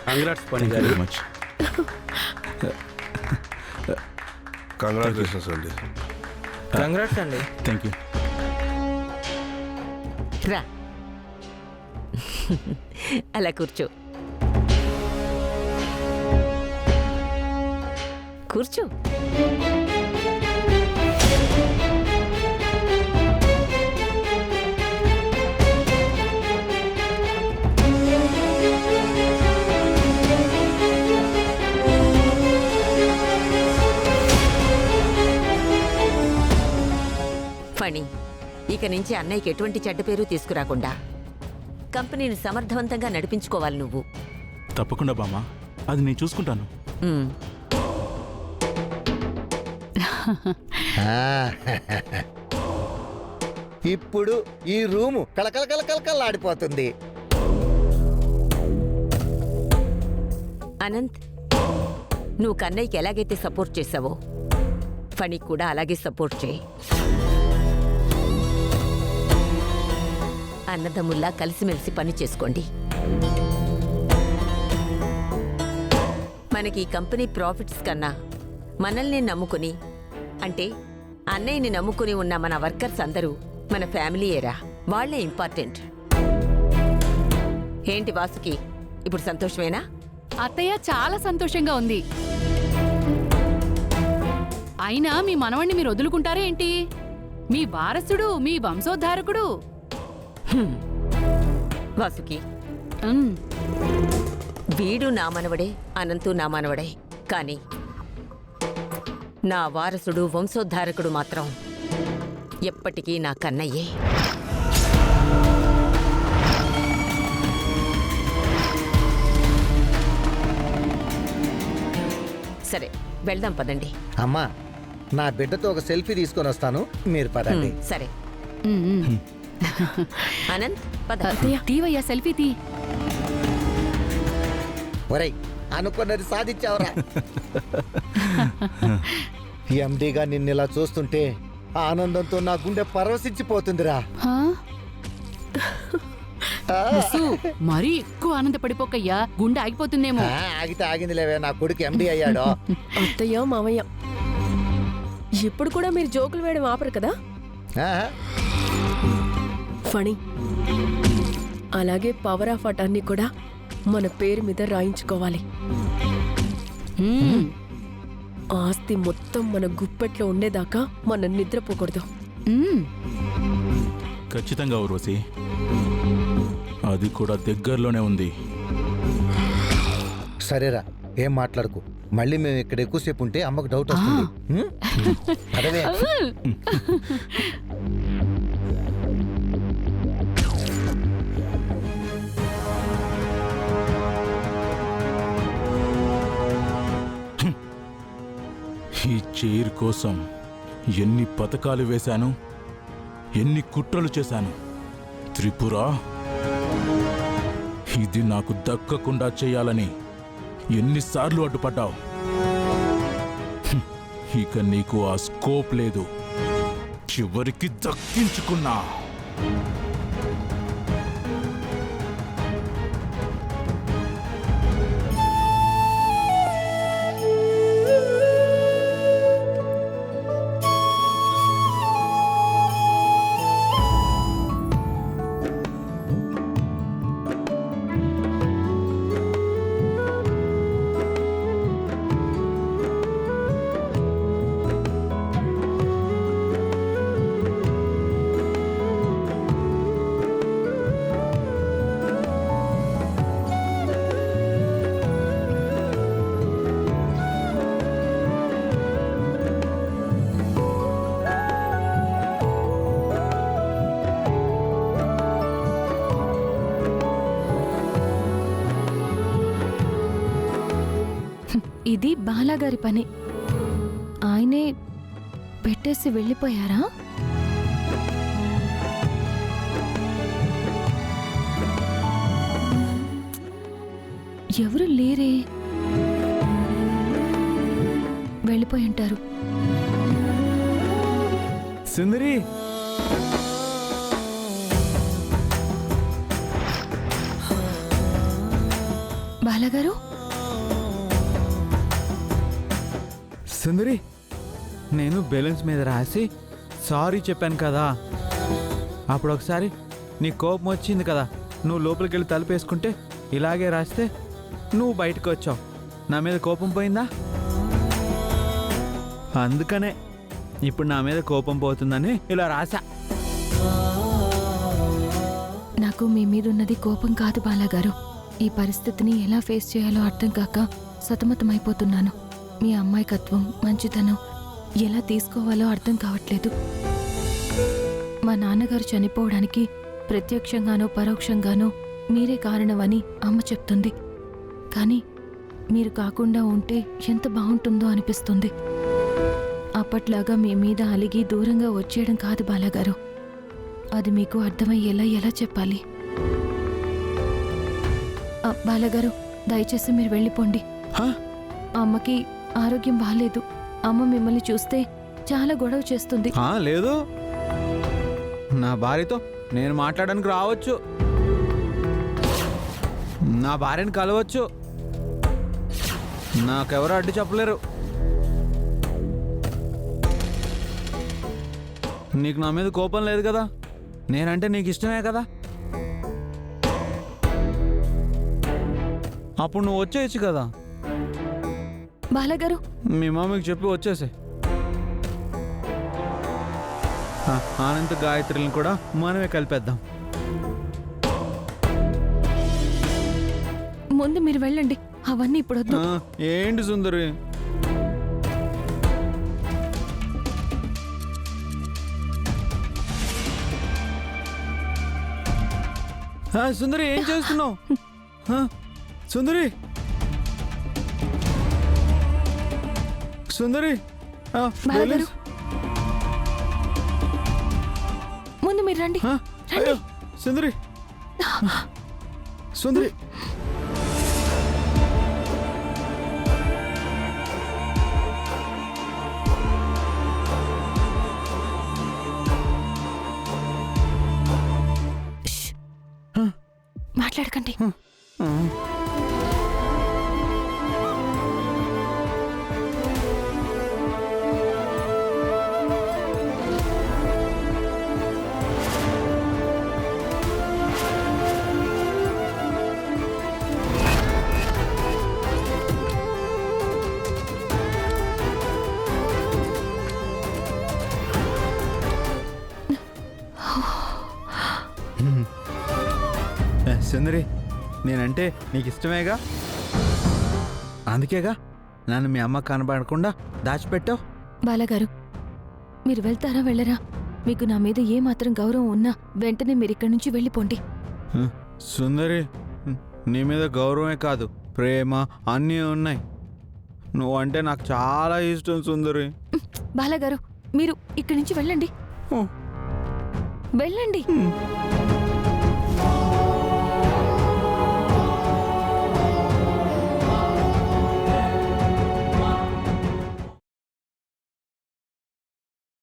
Congrats పని గారు. Much congratulations అండి. కంగ్రాట్స్ అండి. Thank you. రా అలా కూర్చో కూర్చో. ఫణి, ఇక నుంచి అన్నయ్యకి ఎటువంటి చెడ్డ పేరు తీసుకురాకుండా కంపెనీని సమర్థవంతంగా నడిపించుకోవాలి నువ్వు. తప్పకుండా బామ్మ, అది నేను చూసుకుంటాను. ఉమ్. ఇప్పుడు ఈ రూము కలకల కలకలకల్లాడిపోతుంది. అనంత్, నువ్వు కన్నయ్యకి ఎలాగైతే సపోర్ట్ చేశావో ఫణికి కూడా అలాగే సపోర్ట్ చేయి. అన్నదమ్ముల్లా కలిసిమెలిసి పని చేసుకోండి. మనకి ఈ కంపెనీ ప్రాఫిట్స్ కన్నా మనల్ని నమ్ముకుని, అంటే అన్నయ్యని నమ్ముకుని ఉన్న మన వర్కర్స్ అందరూ మన ఫ్యామిలీయేరా, వాళ్లే ఇంపార్టెంట్. ఏంటి వాసుకి, ఇప్పుడు సంతోషమేనా? అత్తయ్య చాలా సంతోషంగా ఉంది. అయినా మీ మనవణ్ణి మీరు వదులుకుంటారా ఏంటి? మీ వారసుడు, మీ వంశోద్ధారకుడు. వాసుకి, వీడు నా మనవడే, అనంతు నా మనవడే, కాని నా వారసుడు వంశోద్ధారకుడు మాత్రం ఎప్పటికీ నా కన్నయ్యే. సరే, వెళ్దాం పదండి. అమ్మా, నా బిడ్డతో ఒక సెల్ఫీ తీసుకొని వస్తాను, మీరు పదండి. సరే అనంత్, పద. తీవయ్యా సెల్ఫీ తీ. ఒరేయ్, అనుకున్నది సాధించావురా. ఎండీగా నిన్నిలా చూస్తుంటే ఆనందంతో నా గుండె పరవశించిపోతుందిరా. మరీ ఎక్కువ ఆనందపడిపోకయ్యా, గుండె ఆగిపోతుందేమో. ఆగితే ఆగింది లేవే, నా కొడుకు ఎండీ అయ్యాడు. అత్తయ్య, మామయ్య, ఇప్పుడు కూడా మీరు జోకులు వేయడం ఆపరు కదా? ఫణి, అలాగే పవర్ ఆఫ్ అటార్నీ కూడా మన పేరు మీద రాయించుకోవాలి. ఆస్తి మొత్తం మన గుప్పెట్లో ఉండేదాకా మనం నిద్రపోకూడదు. ఖచ్చితంగా ఊర్వశి, అది కూడా దగ్గరలోనే ఉంది. సరేరా, ఏం మాట్లాడుకు. మళ్ళీ మేము ఇక్కడ ఎక్కువసేపు ఉంటే అమ్మకు డౌట్ వస్తుంది. అదవే. ఈ చైర్ కోసం ఎన్ని పథకాలు వేశాను, ఎన్ని కుట్రలు చేశాను. త్రిపుర, ఇది నాకు దక్కకుండా చేయాలని ఎన్నిసార్లు అడ్డుపడ్డావు. ఇక నీకు ఆ స్కోప్ లేదు. చివరికి దక్కించుకున్నా. ఇది బాలాగారి పని. ఆయనే పెట్టేసి వెళ్ళిపోయారా? ఎవరు లేరే, వెళ్ళిపోయి ఉంటారు. సుందరి, బాలాగారు సుందరి, నేను బెలూన్స్ మీద రాసి సారీ చెప్పాను కదా, అప్పుడు ఒకసారి నీ కోపం వచ్చింది కదా, నువ్వు లోపలికి వెళ్ళి తలుపేసుకుంటే ఇలాగే రాస్తే నువ్వు బయటకు వచ్చావు. నా మీద కోపం పోయిందా? అందుకనే ఇప్పుడు నా మీద కోపం పోతుందని ఇలా రాసా. నాకు మీ మీద ఉన్నది కోపం కాదు బాలాగారు. ఈ పరిస్థితిని ఎలా ఫేస్ చేయాలో అర్థం కాక సతమతమైపోతున్నాను. మీ అమ్మాయికత్వం, మంచితనం ఎలా తీసుకోవాలో అర్థం కావట్లేదు. మా నాన్నగారు చనిపోవడానికి ప్రత్యక్షంగానో పరోక్షంగానో మీరే కారణమని అమ్మ చెప్తుంది. కానీ మీరు కాకుండా ఉంటే ఎంత బాగుంటుందో అనిపిస్తుంది. అప్పట్లాగా మీ మీద అలిగి దూరంగా వచ్చేయడం కాదు బాలాగారు. అది మీకు అర్థమయ్యేలా ఎలా చెప్పాలి? బాలాగారు, దయచేసి మీరు వెళ్ళిపోండి. హా? అమ్మకి ఆరోగ్యం బాలేదు. అమ్మ మిమ్మల్ని చూస్తే చాలా గొడవ చేస్తుంది. లేదు, నా భార్యతో నేను మాట్లాడడానికి రావచ్చు, నా భార్యను కలవచ్చు, నాకెవరు అడ్డు చెప్పలేరు. నీకు నా మీద కోపం లేదు కదా, నేనంటే నీకు ఇష్టమే కదా, అప్పుడు నువ్వు వచ్చేయచ్చు కదా. బాలాగారు, మీ మమ్మీకి చెప్పి వచ్చేసే. ఆనంద్ గాయత్రిని కూడా మనమే కలిపేద్దాం. ముందు మీరు వెళ్ళండి, అవన్నీ ఇప్పుడు వద్దు. ఏంటి సుందరి? సుందరి, ఏం చేస్తున్నావు? సుందరి, సుందరి, బాలాగారు, ముందు మీరు రండి. అయ్యో సుందరి, సుందరి, మాట్లాడకండి. సుందరి, నేనంటే నీకు ఇష్టమేగా, అందుకేగా నన్ను మీ అమ్మ కనబడకుండా దాచిపెట్టావు. బాలాగారు, మీరు వెళ్తారా వెళ్ళరా? మీకు నా మీద ఏమాత్రం గౌరవం ఉన్నా వెంటనే మీరు ఇక్కడి నుంచి వెళ్ళిపోండి. సుందరి, నీ మీద గౌరవమే కాదు, ప్రేమ అన్నీ ఉన్నాయి. నువ్వంటే నాకు చాలా ఇష్టం సుందరి. బాలాగారు, మీరు ఇక్కడి నుంచి వెళ్ళండి. వెళ్ళండి.